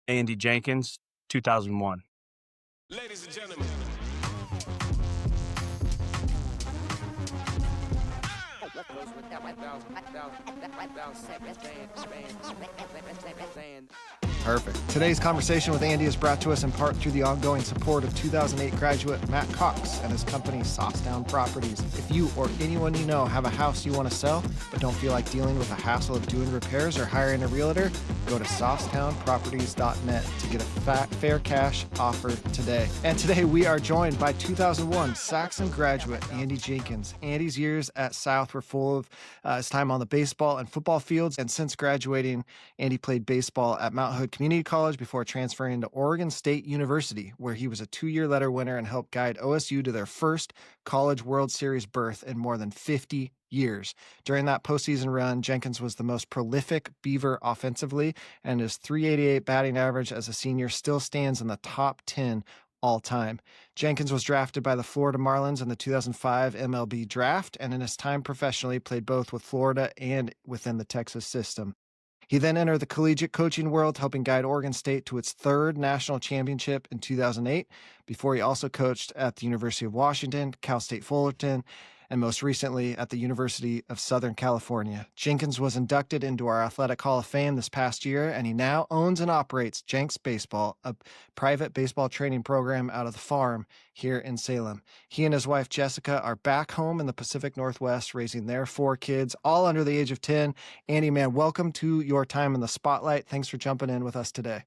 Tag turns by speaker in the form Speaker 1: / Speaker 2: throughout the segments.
Speaker 1: Andy Jenkins, 2001.
Speaker 2: Ladies and gentlemen.
Speaker 3: Perfect. Today's conversation with Andy is brought to us in part through the ongoing support of 2008 graduate Matt Cox and his company Saucetown Properties. If you or anyone you know have a house you want to sell but don't feel like dealing with the hassle of doing repairs or hiring a realtor, go to saucetownproperties.net to get a fair cash offer today. And today we are joined by 2001 Saxon graduate Andy Jenkins. Andy's years at South were full of his time on the baseball and football fields, and since graduating, Andy played baseball at Mount Hood Community College before transferring to Oregon State University, where he was a 2-year letter winner and helped guide OSU to their first College World Series berth in more than 50 years. During that postseason run, Jenkins was the most prolific Beaver offensively, and his .388 batting average as a senior still stands in the top 10 all time. Jenkins was drafted by the Florida Marlins in the 2005 MLB draft, and in his time professionally played both with Florida and within the Texas system. He then entered the collegiate coaching world, helping guide Oregon State to its third national championship in 2008, before he also coached at the University of Washington, Cal State Fullerton, and most recently at the University of Southern California. Jenkins was inducted into our Athletic Hall of Fame this past year, and he now owns and operates Jenks Baseball, a private baseball training program out of the farm here in Salem. He and his wife, Jessica, are back home in the Pacific Northwest, raising their 4 kids, all under the age of 10. Andy, man, welcome to your time in the spotlight. Thanks for jumping in with us today.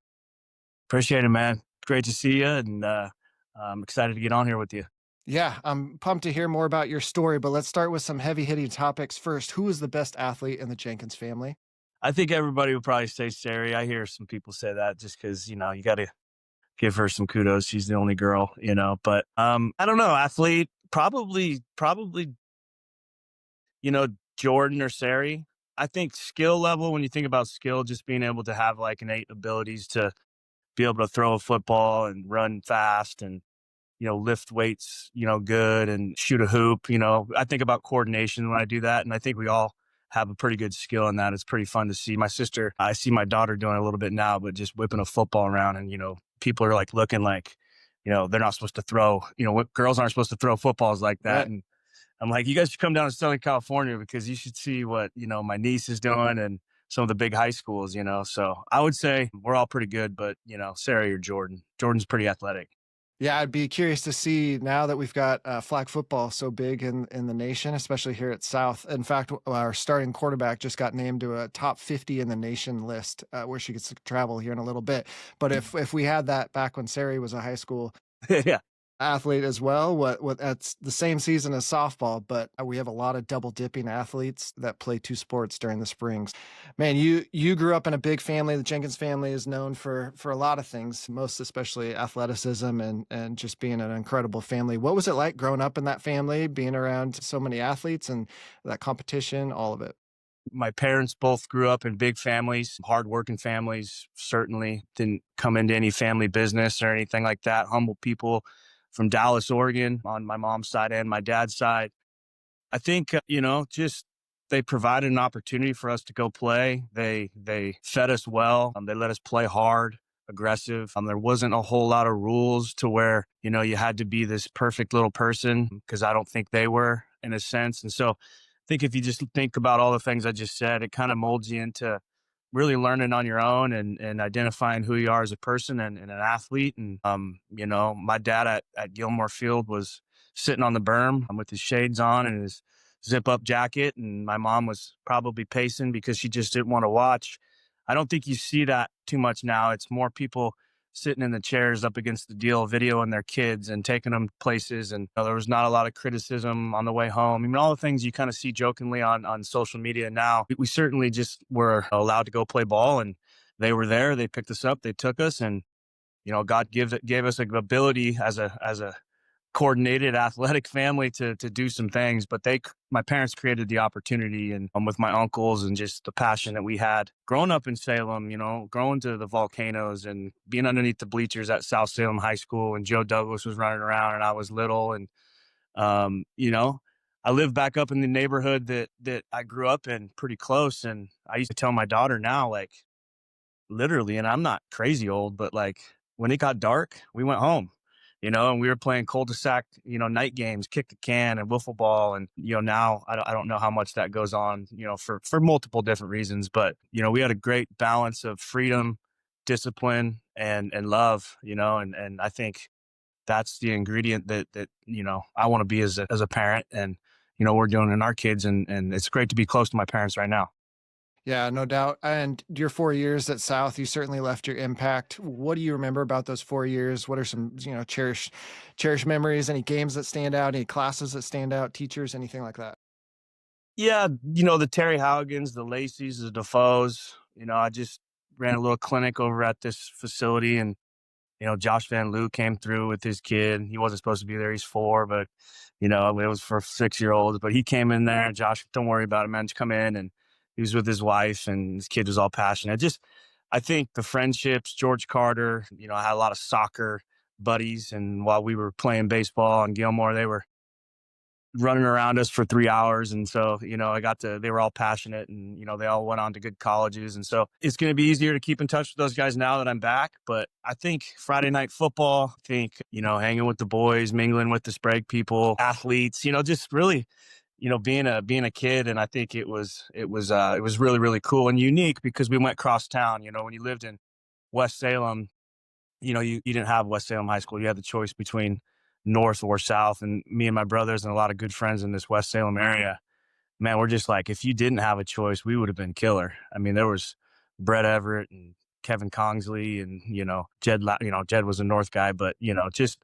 Speaker 1: Appreciate it, man. Great to see you, and I'm excited to get on here with you.
Speaker 3: Yeah, I'm pumped to hear more about your story, but let's start with some heavy-hitting topics first. Who is the best athlete in the Jenkins family?
Speaker 1: I think everybody would probably say Sari. I hear some people say that just because, you got to give her some kudos. She's the only girl, but I don't know. Athlete, probably, Jordan or Sari. I think skill level, when you think about skill, just being able to have like innate abilities to be able to throw a football and run fast and lift weights, good and shoot a hoop. I think about coordination when I do that. And I think we all have a pretty good skill in that. It's pretty fun to see. I see my daughter doing it a little bit now, but just whipping a football around and, people are like looking like, they're not supposed to throw, what girls aren't supposed to throw footballs like that.
Speaker 3: Right.
Speaker 1: And I'm like, you guys should come down to Southern California because you should see what, my niece is doing and some of the big high schools, So I would say we're all pretty good, but, Sari or Jordan. Jordan's pretty athletic.
Speaker 3: Yeah, I'd be curious to see now that we've got flag football so big in the nation, especially here at South. In fact, our starting quarterback just got named to a top 50 in the nation list, where she gets to travel here in a little bit. But if we had that back when Sari was a high school
Speaker 1: Yeah.
Speaker 3: athlete as well, what that's the same season as softball, but we have a lot of double dipping athletes that play 2 sports during the springs. Man, you grew up in a big family. The Jenkins family is known for a lot of things, most especially athleticism and just being an incredible family. What was it like growing up in that family, being around so many athletes and that competition, all of it?
Speaker 1: My parents both grew up in big families, hardworking families, certainly didn't come into any family business or anything like that. Humble people from Dallas, Oregon, on my mom's side and my dad's side. I think, just they provided an opportunity for us to go play. They fed us well. They let us play hard, aggressive. There wasn't a whole lot of rules to where, you had to be this perfect little person, because I don't think they were, in a sense. And so I think if you just think about all the things I just said, it kind of molds you into really learning on your own and identifying who you are as a person and an athlete. And, my dad at Gilmore Field was sitting on the berm with his shades on and his zip up jacket. And my mom was probably pacing because she just didn't want to watch. I don't think you see that too much now. It's more people sitting in the chairs up against the deal, videoing their kids and taking them places. And there was not a lot of criticism on the way home. I mean, all the things you kind of see jokingly on social media now. We certainly just were allowed to go play ball, and they were there. They picked us up. They took us, and God gave us an ability as a coordinated athletic family to do some things, but my parents created the opportunity, and with my uncles and just the passion that we had growing up in Salem, growing to the volcanoes and being underneath the bleachers at South Salem High School, and Joe Douglas was running around and I was little. And, I live back up in the neighborhood that I grew up in pretty close. And I used to tell my daughter now, like, literally, and I'm not crazy old, but like when it got dark, we went home, and we were playing cul-de-sac, night games, kick the can and wiffle ball. And, now I don't know how much that goes on, for multiple different reasons, but, we had a great balance of freedom, discipline and love, and I think that's the ingredient that, I want to be as a parent. And, we're doing in our kids, and it's great to be close to my parents right now.
Speaker 3: Yeah, no doubt. And your 4 years at South, you certainly left your impact. What do you remember about those 4 years? What are some, cherished memories? Any games that stand out? Any classes that stand out? Teachers? Anything like that?
Speaker 1: Yeah, the Terry Howgans, the Lacey's, the Defoes. I just ran a little clinic over at this facility, and Josh Van Loo came through with his kid. He wasn't supposed to be there. He's 4, but it was for 6-year-olds. But he came in there. Josh, don't worry about it, man. Just come in, and he was with his wife, and his kid was all passionate. I think the friendships. George Carter. I had a lot of soccer buddies, and while we were playing baseball in Gilmore, they were running around us for 3 hours. And so, they were all passionate, and, they all went on to good colleges. And so it's going to be easier to keep in touch with those guys now that I'm back. But I think Friday night football, I think, hanging with the boys, mingling with the Sprague people, athletes, just really, being a kid. And I think it was really, really cool and unique because we went cross town. When you lived in West Salem, you didn't have West Salem High School. You had the choice between North or South. And me and my brothers and a lot of good friends in this West Salem area, man, we're just like, if you didn't have a choice, we would have been killer. I mean, there was Brett Everett and Kevin Kongsley and, Jed was a North guy, but, just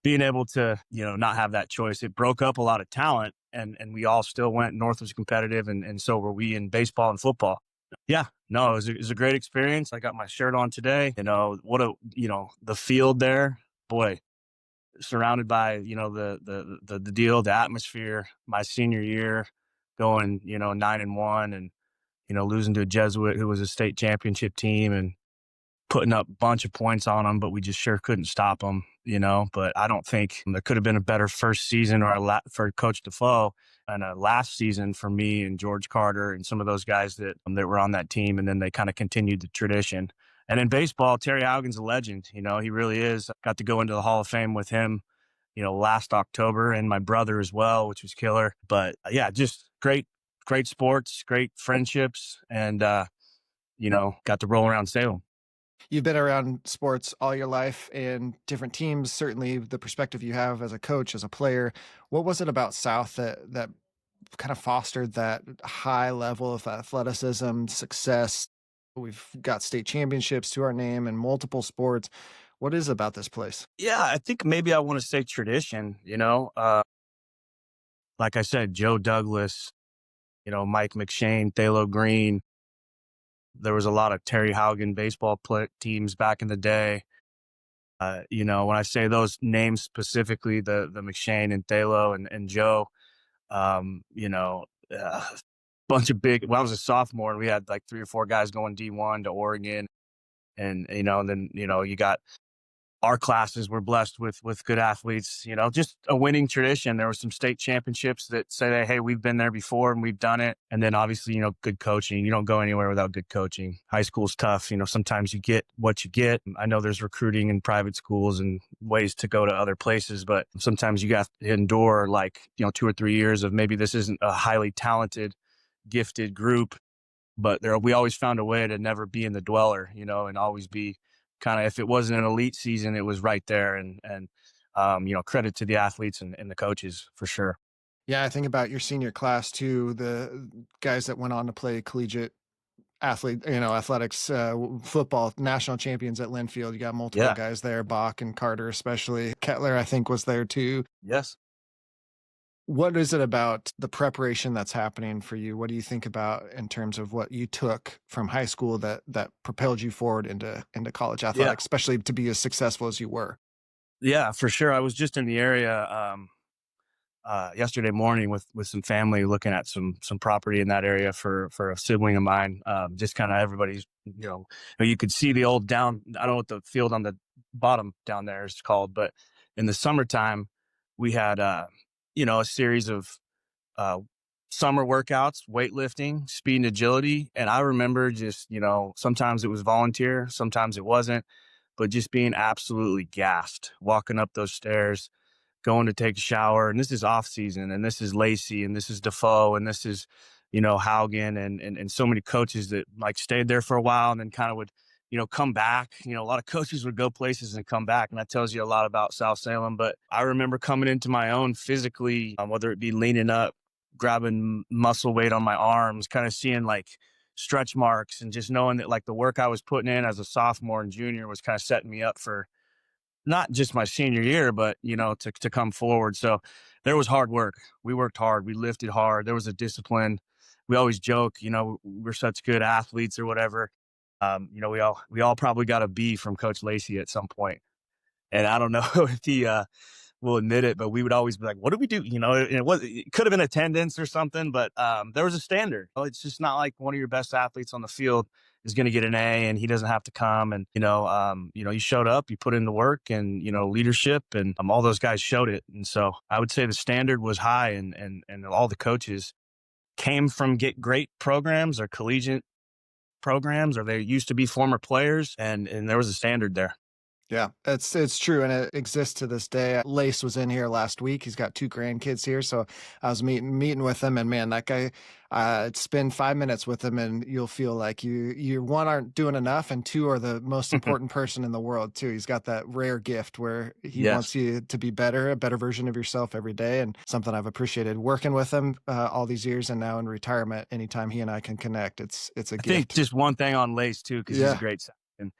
Speaker 1: being able to, not have that choice, it broke up a lot of talent, and we all still went. North was competitive, and so were we in baseball and football. Yeah, no, it was a great experience. I got my shirt on today. The field there, boy, surrounded by, the deal, the atmosphere. My senior year, going, 9-1, and losing to a Jesuit who was a state championship team, and putting up a bunch of points on them, but we just sure couldn't stop them, But I don't think there could have been a better first season for Coach Defoe, and a last season for me and George Carter and some of those guys that were on that team. And then they kind of continued the tradition. And in baseball, Terry Haugen's a legend. He really is. I got to go into the Hall of Fame with him, last October, and my brother as well, which was killer. But yeah, just great, great sports, great friendships, and, got to roll around Salem.
Speaker 3: You've been around sports all your life and different teams. Certainly, the perspective you have as a coach, as a player. What was it about South that kind of fostered that high level of athleticism, success? We've got state championships to our name in multiple sports. What is it about this place?
Speaker 1: Yeah, I think maybe I want to say tradition, like I said, Joe Douglas, Mike McShane, Thalo Green. There was a lot of Terry Haugen baseball teams back in the day. When I say those names specifically, the McShane and Thalo and Joe, bunch of big. When I was a sophomore, and we had like 3 or 4 guys going D1 to Oregon, and then you got our classes were blessed with good athletes. Just a winning tradition. There were some state championships that say that, hey, we've been there before and we've done it. And then obviously, good coaching. You don't go anywhere without good coaching. High school's tough. Sometimes you get what you get. I know there's recruiting in private schools and ways to go to other places, but sometimes you got to endure 2 or 3 years of maybe this isn't a highly talented, gifted group, but we always found a way to never be in the dweller, and always be kind of, if it wasn't an elite season, it was right there. And credit to the athletes and the coaches for sure.
Speaker 3: Yeah, I think about your senior class too. The guys that went on to play collegiate athletics, football, national champions at Linfield. You got multiple
Speaker 1: Yeah.
Speaker 3: guys there, Bach and Carter, especially. Kettler, I think, was there too.
Speaker 1: Yes.
Speaker 3: What is it about the preparation that's happening for you? What do you think about in terms of what you took from high school that propelled you forward into college
Speaker 1: Yeah.
Speaker 3: athletics, especially to be as successful as you were?
Speaker 1: Yeah, for sure. I was just in the area yesterday morning with some family, looking at some property in that area for a sibling of mine. Just kind of everybody's, you could see the old down. I don't know what the field on the bottom down there is called, but in the summertime we had a series of uh, summer workouts, weightlifting, speed and agility. And I remember just, sometimes it was volunteer, sometimes it wasn't, but just being absolutely gassed, walking up those stairs, going to take a shower. And this is off season, and this is Lacey, and this is Defoe, and this is, Haugen, and so many coaches that like stayed there for a while and then kind of would, come back. A lot of coaches would go places and come back. And that tells you a lot about South Salem. But I remember coming into my own physically, whether it be leaning up, grabbing muscle weight on my arms, kind of seeing like stretch marks, and just knowing that like the work I was putting in as a sophomore and junior was kind of setting me up for not just my senior year, but to come forward. So there was hard work. We worked hard. We lifted hard. There was a discipline. We always joke, we're such good athletes or whatever. We all probably got a B from Coach Lacey at some point. And I don't know if he will admit it, but we would always be like, what do we do? It could have been attendance or something, but there was a standard. It's just not like one of your best athletes on the field is going to get an A and he doesn't have to come. And, you showed up, you put in the work, and, leadership, and all those guys showed it. And so I would say the standard was high, and all the coaches came from get great programs or collegiate programs, or they used to be former players, and there was a standard there.
Speaker 3: Yeah, it's true, and it exists to this day. Lace was in here last week. He's got 2 grandkids here, so I was meeting with him, and man, that guy, spend 5 minutes with him, and you'll feel like you one aren't doing enough, and 2 are the most important person in the world too. He's got that rare gift where he wants you to be better, a better version of yourself every day, and something I've appreciated working with him all these years, and now in retirement, anytime he and I can connect, it's a gift.
Speaker 1: I think just one thing on Lace too, because he's a great Saxon.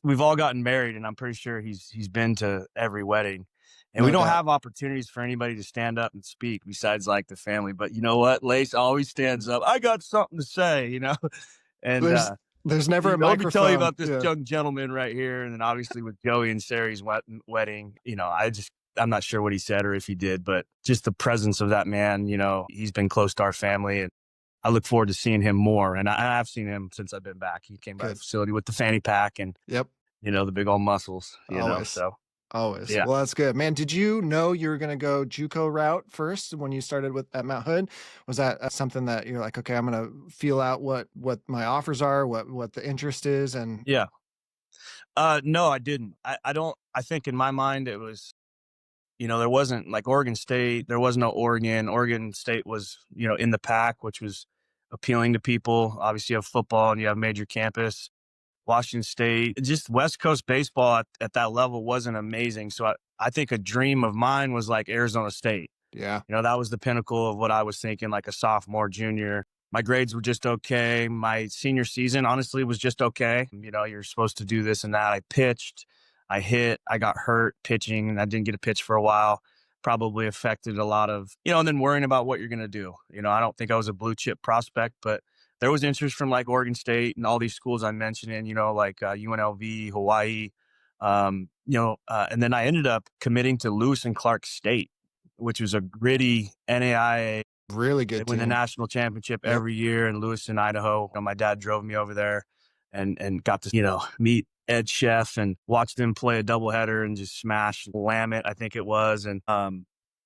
Speaker 1: We've all gotten married, and I'm pretty sure he's been to every wedding, and we don't have opportunities for anybody to stand up and speak besides like the family. But you know what? Lace always stands up. I got something to say, and
Speaker 3: there's never a
Speaker 1: let me tell you
Speaker 3: microphone.
Speaker 1: about this young gentleman right here. And then obviously with Joey and Sari's wedding, I'm not sure what he said or if he did, but just the presence of that man, he's been close to our family, and I look forward to seeing him more. And I've seen him since I've been back. He came by the facility with the fanny pack and,
Speaker 3: Yep.
Speaker 1: The big old muscles,
Speaker 3: Always.
Speaker 1: so.
Speaker 3: Always.
Speaker 1: Yeah.
Speaker 3: Well, that's good, man. Did you know you were going to go JUCO route first when you started at Mount Hood? Was that something that you're like, okay, I'm going to feel out what my offers are, what the interest is? And
Speaker 1: yeah. No, I didn't. I think in my mind it was, there wasn't like Oregon State. There was no Oregon. Oregon State was, in the pack, which was appealing to people. Obviously you have football and you have major campus. Washington State, just West Coast baseball at that level wasn't amazing. So I think a dream of mine was like Arizona State.
Speaker 3: yeah,
Speaker 1: That was the pinnacle of what I was thinking, like a sophomore, junior. My grades were just okay. My senior season, honestly, was just okay. You're supposed to do this and that. I pitched, I hit, I got hurt pitching, and I didn't get a pitch for a while. Probably affected a lot of, and then worrying about what you're going to do. I don't think I was a blue chip prospect, but there was interest from like Oregon State and all these schools I mentioned in, like UNLV, Hawaii, and then I ended up committing to Lewis and Clark State, which was a gritty NAIA.
Speaker 3: really good.
Speaker 1: They win the national championship every year in Lewiston, Idaho. My dad drove me over there and got to, meet Ed Chef and watch them play a doubleheader and just smash Willamette, I think it was. And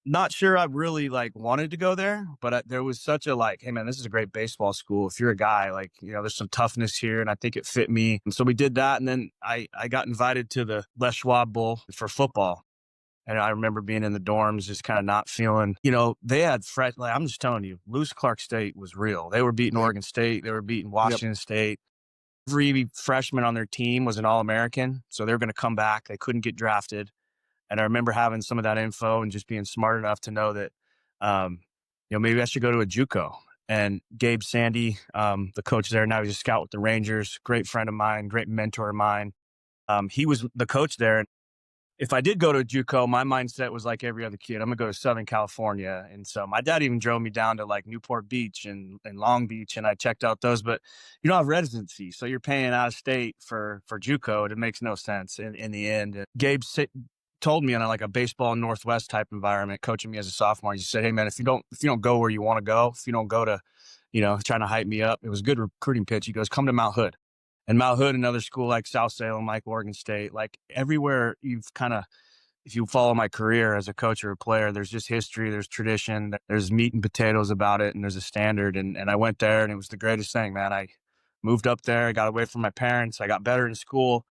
Speaker 1: not sure I really like wanted to go there, but there was such a like, hey man, this is a great baseball school. If you're a guy, like, there's some toughness here, and I think it fit me. And so we did that. And then I got invited to the Les Schwab Bowl for football. And I remember being in the dorms, just kind of not feeling, they had like, I'm just telling you, Lewis Clark State was real. They were beating Oregon State. They were beating Washington State. Every freshman on their team was an All-American. So they were going to come back. They couldn't get drafted. And I remember having some of that info and just being smart enough to know that, maybe I should go to a JUCO. And Gabe Sandy, the coach there, now he's a scout with the Rangers, great friend of mine, great mentor of mine. He was the coach there. And if I did go to a JUCO, my mindset was like every other kid, I'm going to go to Southern California. And so my dad even drove me down to like Newport Beach and Long Beach, and I checked out those. But you don't have residency, so you're paying out of state for JUCO. It makes no sense in the end. And Gabe told me in like a baseball Northwest type environment, coaching me as a sophomore, he said, hey man, if you don't go where you want to go, if you don't go to, trying to hype me up, it was a good recruiting pitch. He goes, come to Mount Hood. And Mount Hood, another school like South Salem, like Oregon State, like everywhere you've kind of if you follow my career as a coach or a player, there's just history, there's tradition, there's meat and potatoes about it, and there's a standard. And I went there, and it was the greatest thing, man. I moved up there, I got away from my parents, I got better in school,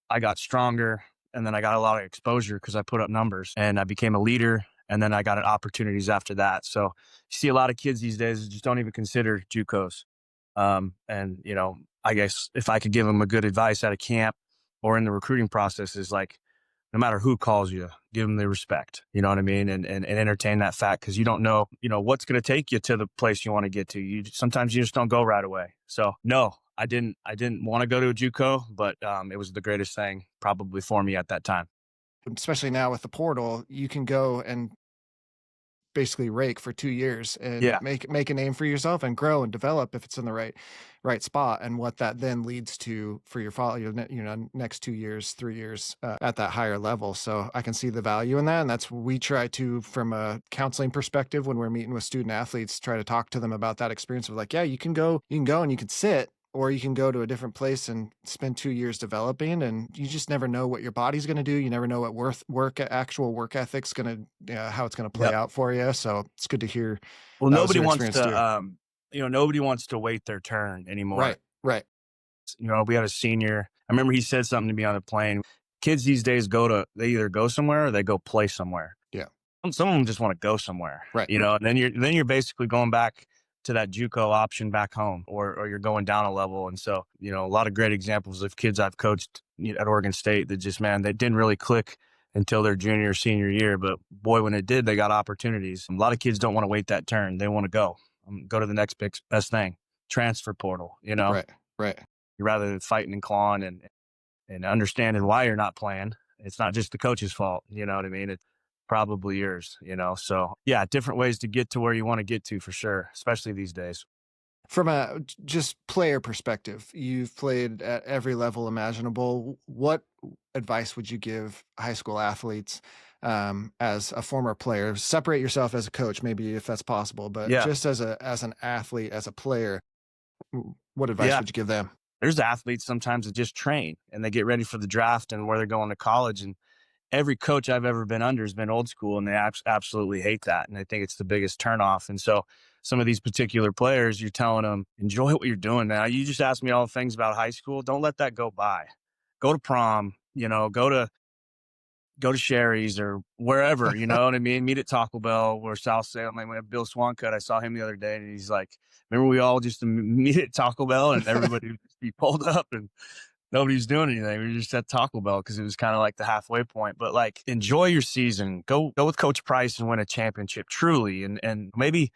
Speaker 1: I got stronger, and then I got a lot of exposure because I put up numbers, and I became a leader. And then I got opportunities after that. So you see a lot of kids these days that just don't even consider JUCOs. And I guess if I could give them a good advice at a camp or in the recruiting process is like, no matter who calls you, give them the respect. You know what I mean? And entertain that fact, because you don't know, what's going to take you to the place you want to get to. Sometimes you just don't go right away. So no, I didn't want to go to a JUCO, but it was the greatest thing probably for me at that time.
Speaker 3: Especially now with the portal, you can go and basically rake for 2 years and
Speaker 1: Yeah.
Speaker 3: make a name for yourself and grow and develop if it's in the right spot, and what that then leads to for your follow next 2 years, 3 years at that higher level. So I can see the value in that, and that's what we try to, from a counseling perspective, when we're meeting with student athletes, try to talk to them about that experience of like, yeah, you can go and you can sit, or you can go to a different place and spend 2 years developing, and you just never know what your body's going to do. You never know what actual work ethic's going to, how it's going to play
Speaker 1: Yep.
Speaker 3: out for you. So it's good to hear
Speaker 1: Well,
Speaker 3: that was
Speaker 1: nobody
Speaker 3: your
Speaker 1: wants
Speaker 3: experience too.
Speaker 1: to, nobody wants to wait their turn anymore.
Speaker 3: Right.
Speaker 1: We had a senior. I remember he said something to me on the plane. Kids these days they either go somewhere or they go play somewhere.
Speaker 3: Yeah.
Speaker 1: Some of them just want to go somewhere,
Speaker 3: Right.
Speaker 1: And then you're basically going back to that JUCO option back home, or you're going down a level. And so, a lot of great examples of kids I've coached at Oregon State that just, man, they didn't really click until their junior or senior year. But boy, when it did, they got opportunities. A lot of kids don't want to wait that turn. They want to go to the next best thing. Transfer portal,
Speaker 3: Right.
Speaker 1: You're rather than fighting and clawing and understanding why you're not playing. It's not just the coach's fault. You know what I mean? It's probably yours, So yeah, different ways to get to where you want to get to for sure, especially these days.
Speaker 3: From a just player perspective, you've played at every level imaginable. What advice would you give high school athletes, as a former player? Separate yourself as a coach, maybe, if that's possible, but
Speaker 1: Yeah.
Speaker 3: just as an athlete, as a player, what advice
Speaker 1: Yeah.
Speaker 3: would you give them?
Speaker 1: There's athletes sometimes that just train and they get ready for the draft and where they're going to college. And every coach I've ever been under has been old school, and they absolutely hate that. And I think it's the biggest turnoff. And so some of these particular players, you're telling them, enjoy what you're doing now. You just asked me all the things about high school. Don't let that go by. Go to prom, go to Sherry's or wherever, you know what I mean? Meet at Taco Bell or South Salem. Like, we have Bill Swancut. I saw him the other day, and he's like, remember we all just meet at Taco Bell and everybody would just be pulled up and nobody's doing anything. We were just at Taco Bell because it was kind of like the halfway point. But like, enjoy your season. Go with Coach Price and win a championship, truly. And maybe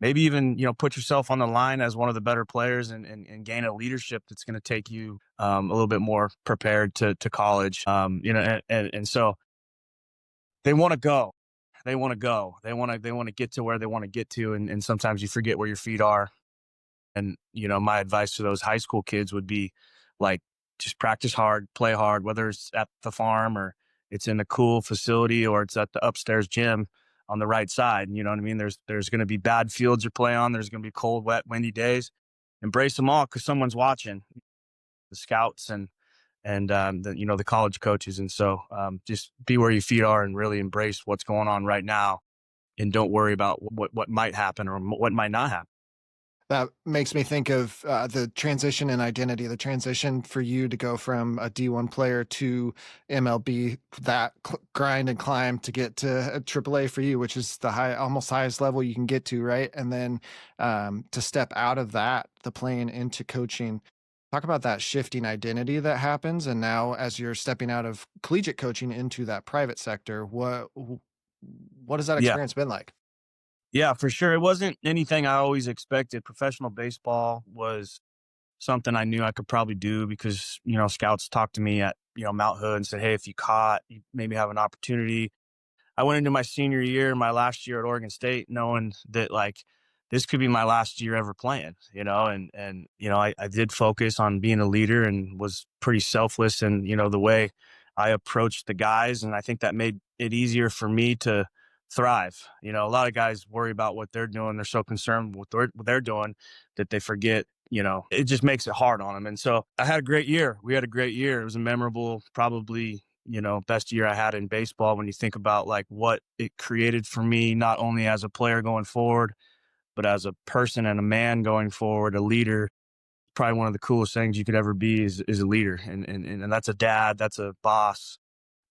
Speaker 1: even, put yourself on the line as one of the better players and gain a leadership that's going to take you a little bit more prepared to college. And so they want to go. They want to go. They want to get to where they want to get to. And sometimes you forget where your feet are. And, my advice to those high school kids would be like, just practice hard, play hard, whether it's at the farm or it's in a cool facility or it's at the upstairs gym on the right side. You know what I mean? There's going to be bad fields you play on. There's going to be cold, wet, windy days. Embrace them all because someone's watching. The scouts and the college coaches. And so just be where your feet are and really embrace what's going on right now, and don't worry about what might happen or what might not happen.
Speaker 3: That makes me think of the transition in identity, the transition for you to go from a D1 player to MLB, that grind and climb to get to AAA for you, which is the almost highest level you can get to, right? And then to step out of that, the playing into coaching. Talk about that shifting identity that happens. And now as you're stepping out of collegiate coaching into that private sector, what has that
Speaker 1: Yeah.
Speaker 3: experience been like?
Speaker 1: Yeah, for sure. It wasn't anything I always expected. Professional baseball was something I knew I could probably do because, scouts talked to me at, Mount Hood and said, hey, if you caught, you maybe have an opportunity. I went into my senior year, my last year at Oregon State, knowing that like this could be my last year ever playing, I did focus on being a leader and was pretty selfless in, the way I approached the guys. And I think that made it easier for me to thrive. A lot of guys worry about what they're doing. They're so concerned with what they're doing that they forget, it just makes it hard on them. And so I had a great year. We had a great year. It was a memorable, probably best year I had in baseball when you think about like what it created for me, not only as a player going forward, but as a person and a man going forward, a leader. Probably one of the coolest things you could ever be is a leader. And that's a dad, that's a boss,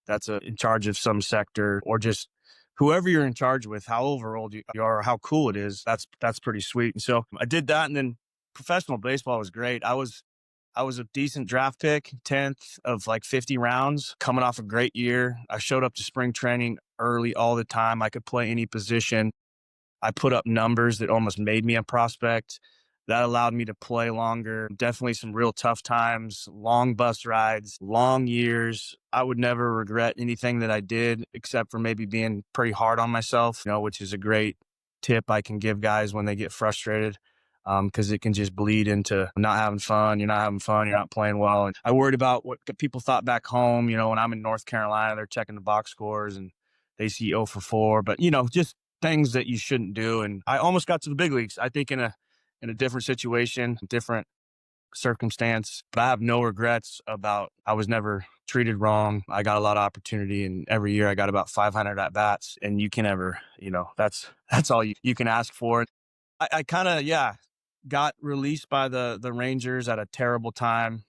Speaker 1: that's in charge of some sector, or just whoever you're in charge with, however old you are, how cool it is. That's pretty sweet. And so I did that, and then professional baseball was great. I was a decent draft pick, 10th of like 50 rounds, coming off a great year. I showed up to spring training early all the time. I could play any position. I put up numbers that almost made me a prospect. That allowed me to play longer. Definitely some real tough times, long bus rides, long years. I would never regret anything that I did, except for maybe being pretty hard on myself, which is a great tip I can give guys when they get frustrated. Because it can just bleed into not having fun. You're not having fun. You're not playing well. And I worried about what people thought back home. When I'm in North Carolina, they're checking the box scores and they see 0 for 4. But, just things that you shouldn't do. And I almost got to the big leagues, I think, in a different situation, different circumstance. But I have no regrets about, I was never treated wrong. I got a lot of opportunity, and every year I got about 500 at bats. And you can ever, that's all you can ask for. I kind of, got released by the Rangers at a terrible time.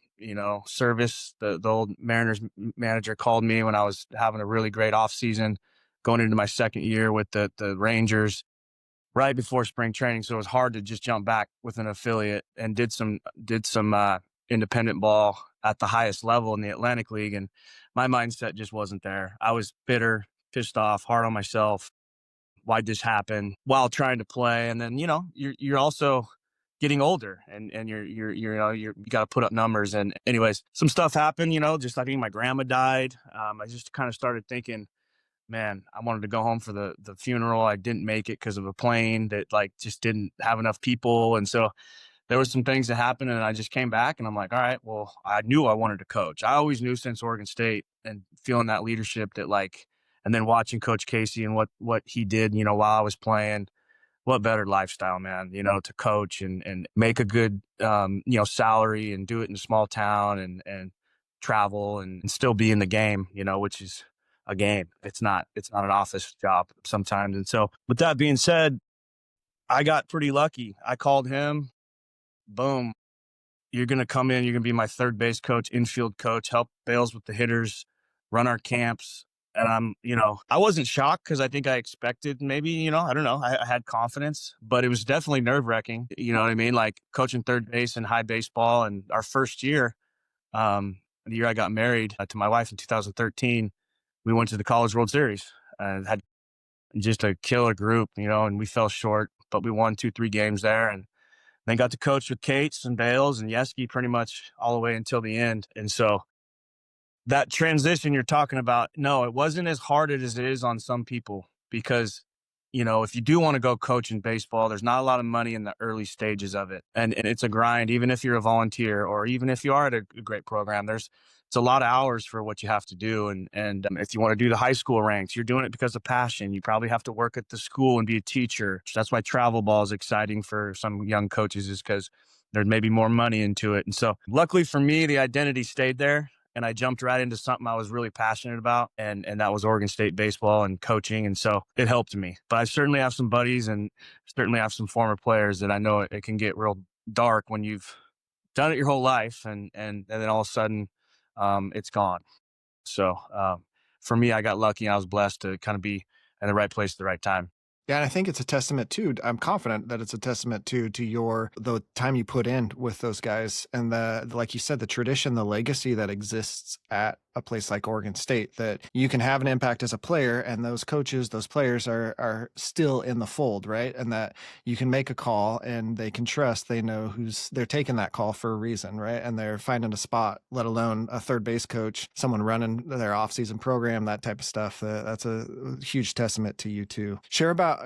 Speaker 1: Service, the old Mariners manager, called me when I was having a really great off season, going into my second year with the Rangers right before spring training. So it was hard to just jump back with an affiliate, and did some independent ball at the highest level in the Atlantic League. And my mindset just wasn't there. I was bitter, pissed off, hard on myself. Why'd this happen, while trying to play? And then, you're also getting older, and you got to put up numbers. And anyways, some stuff happened, just, I think my grandma died. I just kind of started thinking, man, I wanted to go home for the funeral. I didn't make it because of a plane that like just didn't have enough people. And so there was some things that happened, and I just came back, and I'm like, all right, well, I knew I wanted to coach. I always knew since Oregon State, and feeling that leadership that like, and then watching Coach Casey and what he did, while I was playing. What better lifestyle, man, to coach and make a good, salary, and do it in a small town, and travel, and still be in the game, which is a game. It's not an office job sometimes. And so with that being said, I got pretty lucky. I called him, boom, you're going to come in, you're going to be my third base coach, infield coach, help Bales with the hitters, run our camps. And I wasn't shocked, because I think I expected maybe, I don't know, I had confidence, but it was definitely nerve wracking. You know what I mean? Like coaching third base and high baseball. And our first year, the year I got married to my wife in 2013, we went to the College World Series and had just a killer group, and we fell short, but we won 2-3 games there. And then got to coach with Cates and Bales and Yeski pretty much all the way until the end. And so that transition you're talking about, no, it wasn't as hard as it is on some people, because, if you do want to go coach in baseball, there's not a lot of money in the early stages of it. And it's a grind, even if you're a volunteer, or even if you are at a great program, it's a lot of hours for what you have to do. And if you want to do the high school ranks, you're doing it because of passion. You probably have to work at the school and be a teacher. That's why travel ball is exciting for some young coaches, is because there's maybe more money into it. And so luckily for me, the identity stayed there, and I jumped right into something I was really passionate about, and that was Oregon State baseball and coaching. And so it helped me. But I certainly have some buddies, and certainly have some former players that I know it can get real dark when you've done it your whole life, and then all of a sudden it's gone. So for me, I got lucky, and I was blessed to kind of be in the right place at the right time.
Speaker 3: Yeah, and I think it's a testament too. I'm confident that it's a testament to the time you put in with those guys, and like you said, the tradition, the legacy that exists at a place like Oregon State, that you can have an impact as a player, and those coaches, those players are still in the fold, right? And that you can make a call, and they can trust, they know they're taking that call for a reason, right? And they're finding a spot, let alone a third base coach, someone running their off-season program, that type of stuff. That's a huge testament to you too. Share about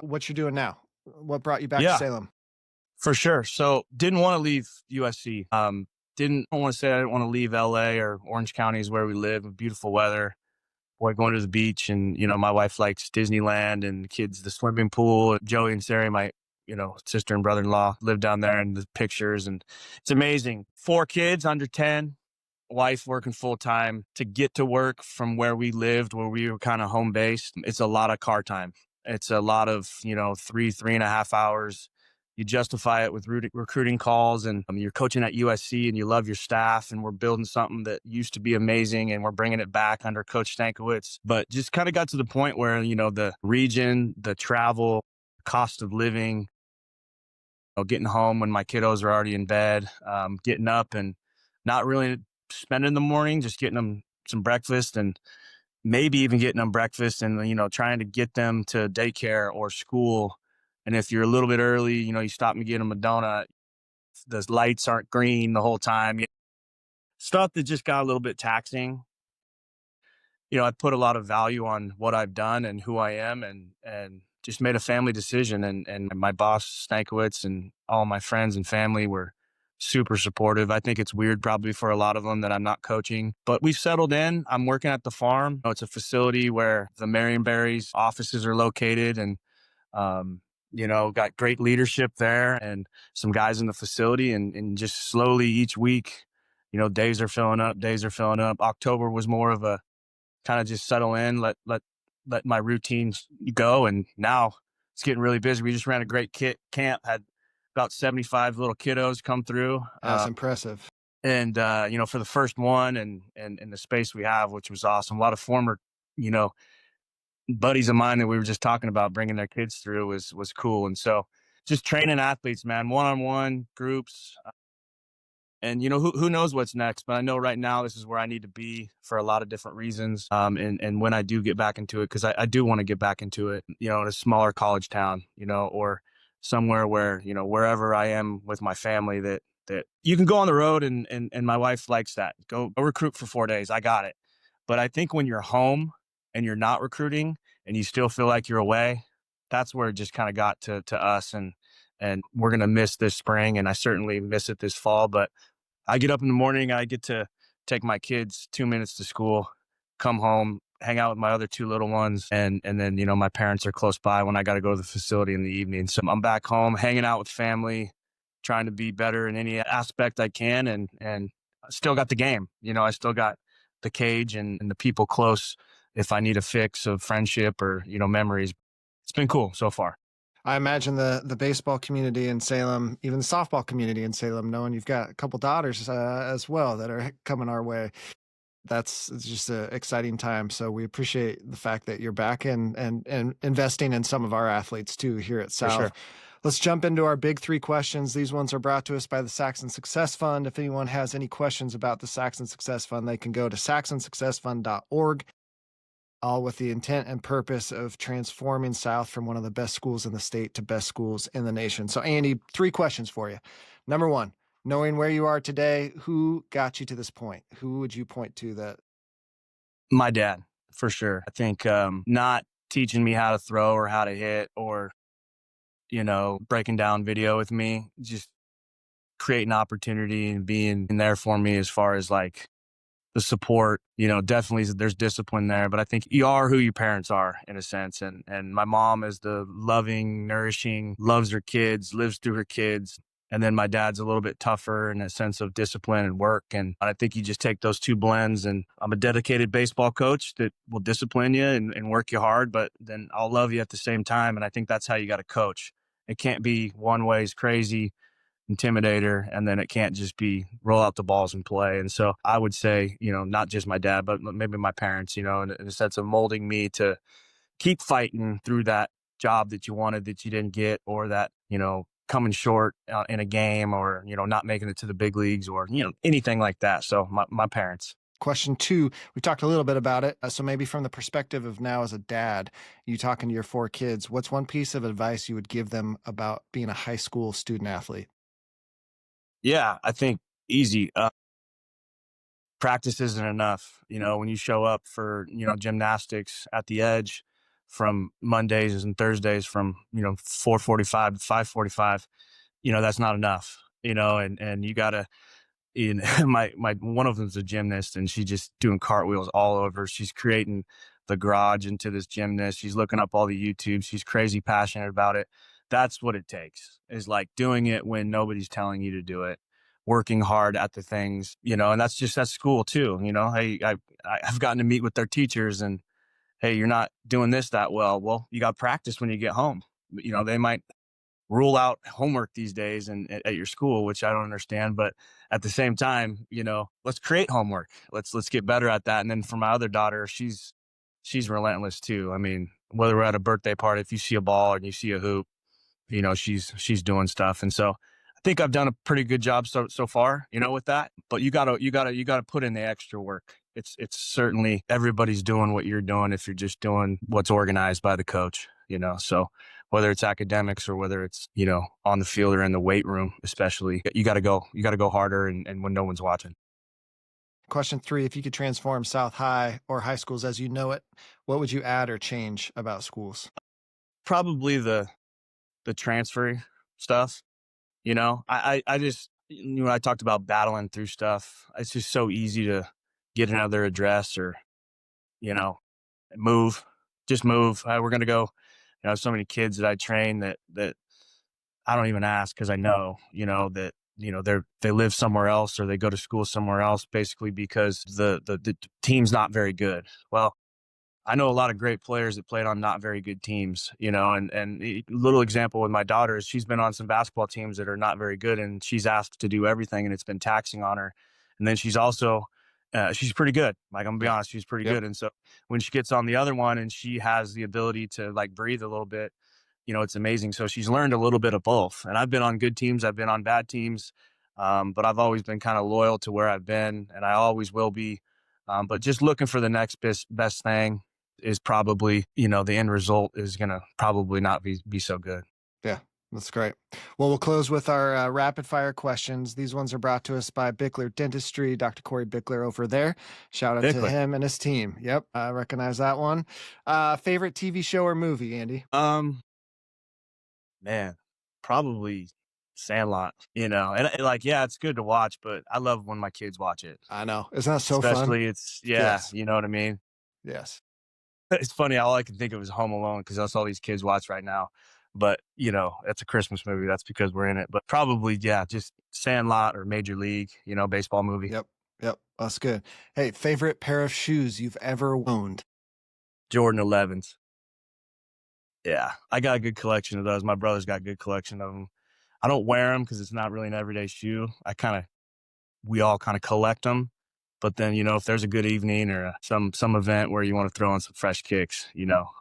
Speaker 3: what you're doing now. What brought you back to Salem?
Speaker 1: For sure. So didn't want to leave USC. Didn't want to say I didn't want to leave LA or Orange County is where we live. Beautiful weather. Boy, going to the beach, and my wife likes Disneyland, and the kids the swimming pool. Joey and Sari, my sister and brother-in-law, live down there, and the pictures, and it's amazing. 4 kids under 10. wife working full time to get to work from where we lived, where we were kind of home based. It's a lot of car time. It's a lot of, 3.5 hours. You justify it with recruiting calls, and you're coaching at USC and you love your staff, and we're building something that used to be amazing and we're bringing it back under Coach Stankiewicz. But just kind of got to the point where, the region, the travel, cost of living, getting home when my kiddos are already in bed, getting up and not really spending the morning, just getting them some breakfast and maybe even getting them breakfast and, trying to get them to daycare or school. And if you're a little bit early, you stop and get them a donut. The lights aren't green the whole time. Stuff that just got a little bit taxing. I put a lot of value on what I've done and who I am, and just made a family decision. And my boss, Stankiewicz, and all my friends and family were super supportive. I think it's weird probably for a lot of them that I'm not coaching, but we've settled in. I'm working at the farm. It's a facility where the Marionberry's offices are located, and got great leadership there and some guys in the facility, and just slowly each week, days are filling up, days are filling up. October was more of a kind of just settle in, let my routines go. And now it's getting really busy. We just ran a great camp, had about 75 little kiddos come through.
Speaker 3: That's impressive.
Speaker 1: And, for the first one and the space we have, which was awesome. A lot of former, buddies of mine that we were just talking about bringing their kids through was cool. And so just training athletes, man, one-on-one groups. And who knows what's next, but I know right now this is where I need to be for a lot of different reasons. And when I do get back into it, because I do want to get back into it, in a smaller college town, or somewhere where, wherever I am with my family, that you can go on the road, and my wife likes that. Go recruit for 4 days. I got it. But I think when you're home and you're not recruiting and you still feel like you're away, that's where it just kind of got to us. And we're going to miss this spring, and I certainly miss it this fall. But I get up in the morning, I get to take my kids 2 minutes to school, come home, hang out with my other two little ones. And then, my parents are close by when I got to go to the facility in the evening. So I'm back home, hanging out with family, trying to be better in any aspect I can. And I still got the game, I still got the cage and the people close if I need a fix of friendship or, memories. It's been cool so far.
Speaker 3: I imagine the baseball community in Salem, even the softball community in Salem, knowing you've got a couple daughters as well that are coming our way. It's just an exciting time. So we appreciate the fact that you're back and investing in some of our athletes too here at South.
Speaker 1: Sure.
Speaker 3: Let's jump into our big three questions. These ones are brought to us by the Saxon Success Fund. If anyone has any questions about the Saxon Success Fund, they can go to saxonsuccessfund.org. All with the intent and purpose of transforming South from one of the best schools in the state to best schools in the nation. So, Andy, three questions for you. Number one, knowing where you are today, who got you to this point? Who would you point to that?
Speaker 1: My dad, for sure. I think not teaching me how to throw or how to hit or, breaking down video with me, just creating opportunity and being there for me as far as like the support, definitely there's discipline there, but I think you are who your parents are in a sense. And my mom is the loving, nourishing, loves her kids, lives through her kids. And then my dad's a little bit tougher in a sense of discipline and work. And I think you just take those two blends, and I'm a dedicated baseball coach that will discipline you and work you hard, but then I'll love you at the same time. And I think that's how you got to coach. It can't be one way is crazy, intimidator, and then it can't just be roll out the balls and play. And so I would say, not just my dad, but maybe my parents, in a sense of molding me to keep fighting through that job that you wanted that you didn't get, or that, coming short in a game, or, not making it to the big leagues, or, anything like that. So my parents.
Speaker 3: Question two, we talked a little bit about it. So maybe from the perspective of now as a dad, you talking to your 4 kids, what's one piece of advice you would give them about being a high school student athlete?
Speaker 1: Yeah, I think easy. Practice isn't enough. When you show up for, gymnastics at the edge from Mondays and Thursdays from, 4:45 to 5:45, that's not enough, and you gotta, my one of them's a gymnast, and she's just doing cartwheels all over. She's creating the garage into this gymnast. She's looking up all the YouTube. She's crazy passionate about it. That's what it takes, is like doing it when nobody's telling you to do it. working hard at the things, and that's just at school too. Hey, I've gotten to meet with their teachers, and hey, you're not doing this that well. Well, you got practice when you get home. They might rule out homework these days and at your school, which I don't understand. But at the same time, let's create homework. Let's get better at that. And then for my other daughter, she's relentless too. I mean, whether we're at a birthday party, if you see a ball and you see a hoop, she's doing stuff. And so I think I've done a pretty good job so far, with that. But you gotta put in the extra work. It's certainly everybody's doing what you're doing if you're just doing what's organized by the coach, So whether it's academics or whether it's, on the field or in the weight room, especially, you gotta go harder and when no one's watching.
Speaker 3: Question 3, if you could transform South High or high schools as you know it, what would you add or change about schools?
Speaker 1: Probably the transfer stuff. I just, I talked about battling through stuff. It's just so easy to get another address or, you know, move, just move. We're going to go, so many kids that I train that I don't even ask because I know, that, they live somewhere else or they go to school somewhere else basically because the team's not very good. Well, I know a lot of great players that played on not very good teams, and a little example with my daughter is she's been on some basketball teams that are not very good and she's asked to do everything and it's been taxing on her. And then she's also, she's pretty good. Like, I'm gonna be honest, she's pretty
Speaker 3: Yep.
Speaker 1: good. And so when she gets on the other one and she has the ability to like breathe a little bit, it's amazing. So she's learned a little bit of both. And I've been on good teams, I've been on bad teams. But I've always been kind of loyal to where I've been and I always will be. But just looking for the next best thing is probably, the end result is going to probably not be so good.
Speaker 3: Yeah, that's great. Well, we'll close with our rapid fire questions. These ones are brought to us by Bickler Dentistry, Dr. Corey Bickler over there. Shout out to
Speaker 1: Particularly.
Speaker 3: him and his team. Yep, I recognize that one. Favorite TV show or movie, Andy?
Speaker 1: Man, probably Sandlot, and like, yeah, it's good to watch, but I love when my kids watch it.
Speaker 3: I know. Isn't that so fun?
Speaker 1: Especially yeah,
Speaker 3: Yes.
Speaker 1: you know what I mean?
Speaker 3: Yes.
Speaker 1: It's funny. All I can think of is Home Alone because that's all these kids watch right now. But, it's a Christmas movie. That's because we're in it. But probably, yeah, just Sandlot or Major League, baseball movie.
Speaker 3: Yep. Yep. That's good. Hey, favorite pair of shoes you've ever owned?
Speaker 1: Jordan 11s. Yeah, I got a good collection of those. My brother's got a good collection of them. I don't wear them because it's not really an everyday shoe. We all kind of collect them. But then, if there's a good evening or some event where you want to throw on some fresh kicks,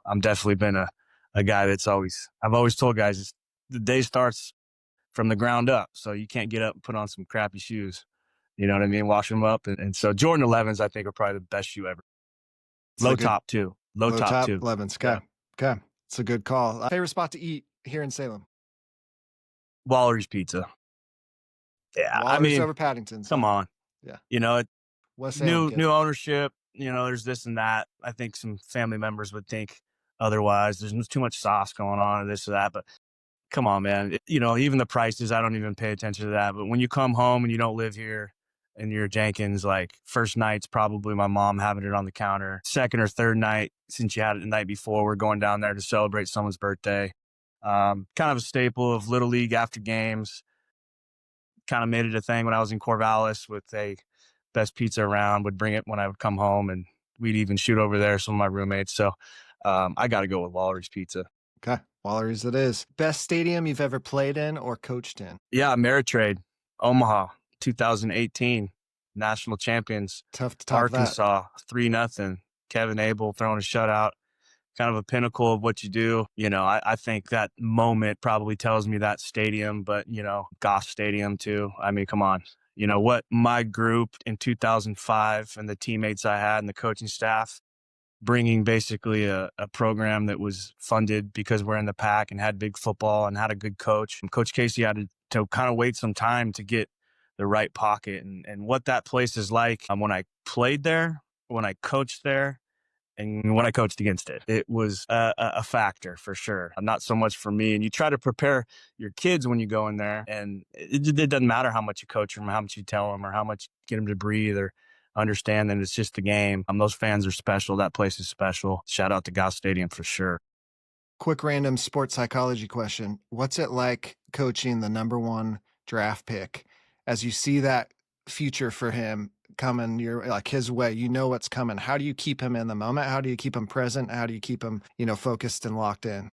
Speaker 1: I'm definitely been a guy I've always told guys the day starts from the ground up. So you can't get up and put on some crappy shoes. You know what I mean? Wash them up. And so Jordan 11s, I think, are probably the best shoe ever.
Speaker 3: It's
Speaker 1: Low
Speaker 3: a good
Speaker 1: top too. Low top too.
Speaker 3: 11s.
Speaker 1: Yeah.
Speaker 3: Okay. Okay. It's a good call. Favorite spot to eat here in Salem?
Speaker 1: Waller's Pizza. Yeah. I
Speaker 3: Waller's
Speaker 1: mean,
Speaker 3: over Paddington's.
Speaker 1: come on.
Speaker 3: Yeah. West Salem kid.
Speaker 1: New ownership, there's this and that. I think some family members would think otherwise. There's too much sauce going on or this or that, but come on, man. Even the prices, I don't even pay attention to that. But when you come home and you don't live here and you're Jenkins, like first night's probably my mom having it on the counter. Second or third night, since you had it the night before, we're going down there to celebrate someone's birthday. Kind of a staple of Little League after games. Kind of made it a thing when I was in Corvallis with a best pizza around, would bring it when I would come home and we'd even shoot over there, some of my roommates. So I got to go with Waller's Pizza.
Speaker 3: Okay. Waller's it is. Best stadium you've ever played in or coached in?
Speaker 1: Yeah, Ameritrade, Omaha, 2018, national champions.
Speaker 3: Tough to top that.
Speaker 1: Arkansas, 3-0. Kevin Abel throwing a shutout. Kind of a pinnacle of what you do. I think that moment probably tells me that stadium, but, Goff Stadium too. I mean, come on. What my group in 2005 and the teammates I had and the coaching staff bringing basically a program that was funded because we're in the pack and had big football and had a good coach. And Coach Casey had to kind of wait some time to get the right pocket and what that place is like. When I played there, when I coached there, and when I coached against it, it was a factor for sure. Not so much for me. And you try to prepare your kids when you go in there, and it doesn't matter how much you coach them, or how much you tell them, or how much you get them to breathe or understand that it's just the game. Those fans are special. That place is special. Shout out to Goss Stadium for sure.
Speaker 3: Quick random sports psychology question. What's it like coaching the number 1 draft pick as you see that future for him coming your like his way, you know what's coming. How do you keep him in the moment? How do you keep him present? How do you keep him, focused and locked in?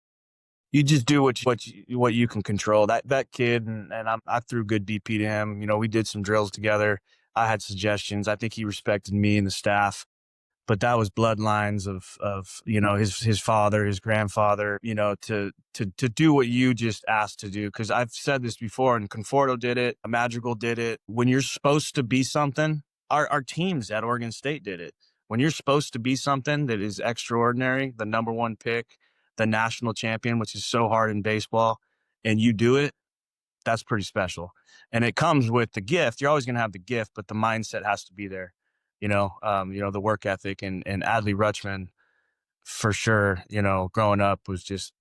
Speaker 1: You just do what you can control. That kid, and I threw good DP to him. We did some drills together. I had suggestions. I think he respected me and the staff. But that was bloodlines of his father, his grandfather, to do what you just asked to do. Because I've said this before, and Conforto did it, Madrigal did it. When you're supposed to be something, our teams at Oregon State did it. When you're supposed to be something that is extraordinary, the number one pick, the national champion, which is so hard in baseball, and you do it, that's pretty special. And it comes with the gift. You're always going to have the gift, but the mindset has to be there. The work ethic, and Adley Rutschman for sure, growing up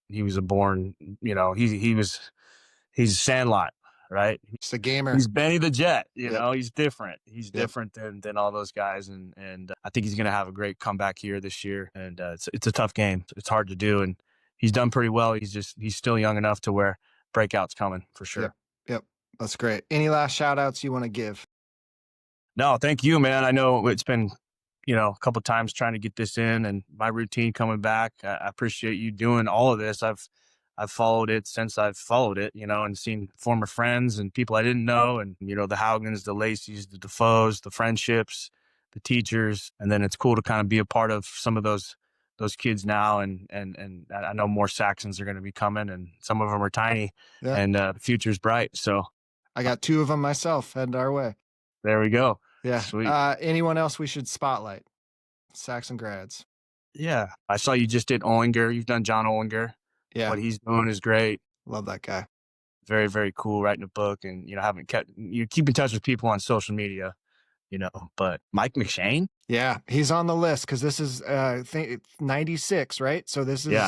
Speaker 1: he was a born, he's a Sandlot, right?
Speaker 3: Just a gamer.
Speaker 1: He's Benny the Jet,
Speaker 3: Yep.
Speaker 1: he's different. He's
Speaker 3: Yep.
Speaker 1: different than all those guys. And I think he's going to have a great comeback here this year. And it's a tough game. It's hard to do. And he's done pretty well. He's still young enough to where breakout's coming for sure.
Speaker 3: Yep. That's great. Any last shout outs you want to give?
Speaker 1: No, thank you, man. I know it's been, a couple of times trying to get this in and my routine coming back. I appreciate you doing all of this. I've followed it since I've followed it, and seen former friends and people I didn't know, and, the Haugans, the Lacey's, the Defoes, the friendships, the teachers. And then it's cool to kind of be a part of some of those kids now. And I know more Saxons are going to be coming, and some of them are tiny, and the future's bright. So
Speaker 3: I got 2 of them myself heading our way.
Speaker 1: there we go.
Speaker 3: Yeah.
Speaker 1: Sweet.
Speaker 3: Anyone else we should spotlight? Saxon grads.
Speaker 1: Yeah. I saw you just did Ollinger. You've done John Ollinger.
Speaker 3: Yeah.
Speaker 1: What he's doing is great.
Speaker 3: Love that guy.
Speaker 1: Very, very cool, writing a book, and, you keep in touch with people on social media, but Mike McShane.
Speaker 3: Yeah. He's on the list because this is, 96, right? So this is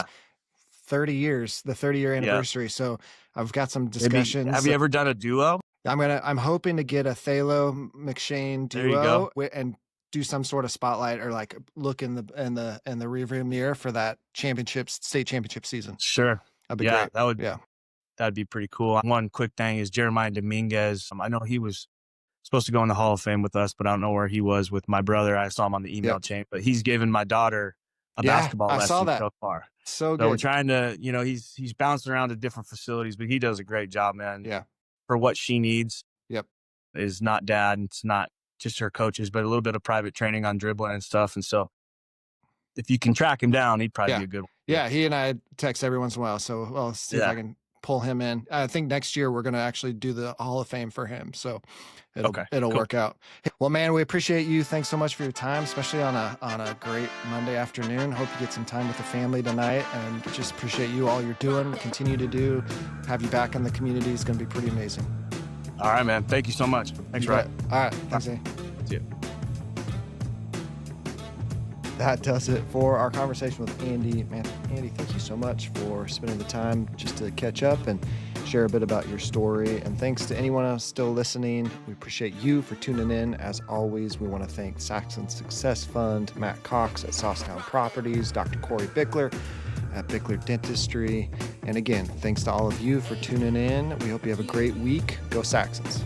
Speaker 3: 30 years, the 30-year anniversary. Yeah. So I've got some discussions.
Speaker 1: Have you ever done a duo?
Speaker 3: I'm hoping to get a Thalo McShane duo and do some sort of spotlight or like look in the rearview mirror for that state championship season.
Speaker 1: Sure.
Speaker 3: That'd be great.
Speaker 1: That'd be pretty cool. One quick thing is Jeremiah Dominguez. I know he was supposed to go in the Hall of Fame with us, but I don't know where he was with my brother. I saw him on the email chain, but he's given my daughter a basketball lesson so far.
Speaker 3: So good.
Speaker 1: We're trying to, he's bouncing around to different facilities, but he does a great job, man.
Speaker 3: Yeah.
Speaker 1: For what she needs.
Speaker 3: Yep.
Speaker 1: Is not dad. It's not just her coaches, but a little bit of private training on dribbling and stuff. And so if you can track him down, he'd probably be a good one.
Speaker 3: Yeah. He and I text every once in a while. So I'll see if I can pull him in. I think next year we're going to actually do the Hall of Fame for him. So it'll work out. Well, man, we appreciate you. Thanks so much for your time, especially on a great Monday afternoon. Hope you get some time with the family tonight, and just appreciate you, all you're doing, continue to do, have you back in the community. It's going to be pretty amazing.
Speaker 1: All right, man. Thank you so much. Thanks, Ryan.
Speaker 3: All right. Thanks, Andy.
Speaker 1: See you.
Speaker 3: That does it for our conversation with Andy. Man, Andy, thank you so much for spending the time just to catch up and share a bit about your story. And thanks to anyone else still listening. We appreciate you for tuning in. As always, we want to thank Saxon Success Fund, Matt Cox at Sawstown Properties, Dr. Corey Bickler at Bickler Dentistry. And again, thanks to all of you for tuning in. We hope you have a great week. Go Saxons.